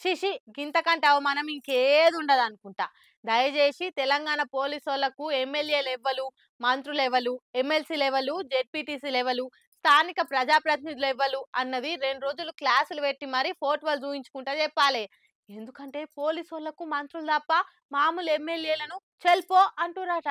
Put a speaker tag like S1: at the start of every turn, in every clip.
S1: శిషి గింతకంటే అవమానం ఇంకేది ఉండదు అనుకుంటా. దయచేసి తెలంగాణ పోలీసోళ్లకు ఎమ్మెల్యే లెవెలు, మంత్రులు level, MLC level, ZPTC level, స్థానిక ప్రజాప్రతినిధులు లెవెలు అన్నది 2 రోజులు క్లాసులు పెట్టి మరి ఫోటోలు చూయించుకుంటా చెప్పాలి. ఎందుకంటే పోలీసోళ్లకు మంత్రులు తప్ప మామూలు ఎమ్మెల్యేలను చెల్పో అంటురట.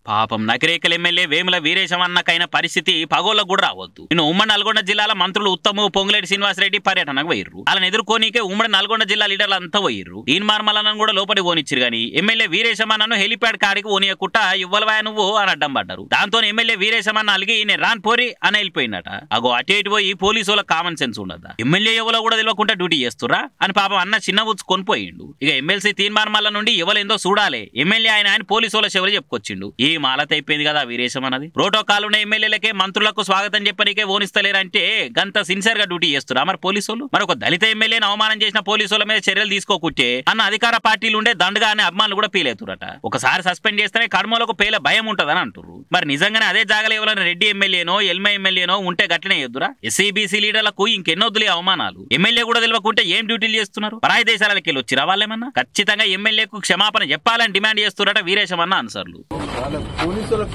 S2: పాపం నకిరేకల్ ఎమ్మెల్యే వేముల వీరేశం అన్నకైన పరిస్థితి పగోళ్ళకు కూడా రావద్దు. నిన్న ఉమ్మడి నల్గొండ జిల్లాల మంత్రులు ఉత్తము, పొంగులేటి శ్రీనివాసరెడ్డి పర్యటనకు పోయిర్రు. వాళ్ళని ఎదుర్కోనికే ఉమ్మడి నల్గొండ జిల్లా లీడర్లు అంతా పోయిర్రు. ఈయన మార్మలను కూడా లోపలి పోనిచ్చిరు గానీ ఎమ్మెల్యే వీరేశం అన్నను హెలిప్యాడ్ కాడికి పోనీయకుట్ట ఇవ్వలవాయ నువ్వు అని అడ్డం పడ్డారు. దాంతో ఎమ్మెల్యే వీరేశం అన్న అలిగి నేను రాన్ పోరి అని వెళ్ళిపోయినట. అగో అటు ఇటు పోయి పోలీసుల కామన్ సెన్స్ ఉండదా? ఎమ్మెల్యే ఎవరో కూడా తెలియకుండా డ్యూటీ చేస్తురా అని పాపం అన్న చిన్న ఉచ్చు కొనిపోయిండు. ఇక ఎమ్మెల్సీ తీన్మార్మల్ల నుండి ఎవరేందో చూడాలి, ఎమ్మెల్యే ఆయన పోలీసుల చెవులు చెప్పుకొచ్చిండు. ఈ మాలత అయిపోయింది కదా వీరేశం అన్నది. ప్రోటోకాల్ ఉన్న ఎమ్మెల్యేలకే మంత్రులకు స్వాగతం చెప్పనికే ఓనిస్తలేరంటే గంత సిన్సియర్ గా డ్యూటీ చేస్తురా మరి పోలీసులు? మరి ఒక దళిత ఎమ్మెల్యేని అవమానం చేసిన పోలీసుల మీద చర్యలు తీసుకోకుంటే అన్న అధికార పార్టీలు ఉండే దండగా అనే అభిమానులు కూడా పీలేతురట. ఒకసారి సస్పెండ్ చేస్తేనే కర్మలకు పేల భయం ఉంటదని అంటున్నారు. మరి నిజంగానే అదే జాగలో ఎవరైనా రెడ్డి ఎమ్మెల్యేనో ఎల్మ ఎమ్మెల్యేనో ఉంటే గట్లనే ఎదురా? ఎస్సీబీసీ లీడర్లకు ఇంకెన్నొద్దులే అవమానాలు. ఎమ్మెల్యే కూడా తెలియకుంటే ఏం డ్యూటీలు చేస్తున్నారు? పరాయి దేశాలకి వెళ్ళి వచ్చిరా వాళ్ళేమన్నా? ఖచ్చితంగా ఎమ్మెల్యేకు క్షమాపణ చెప్పాలని డిమాండ్ చేస్తున్నట వీరేశం అన్న అన్సర్లు.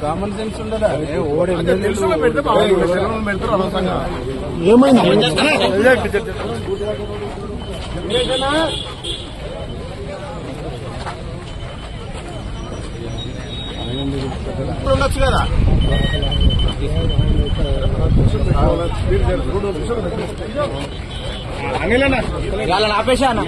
S3: కామన్ సెన్స్ ఉండదా? ఉండొచ్చు కదా. ఆపేసా అన్న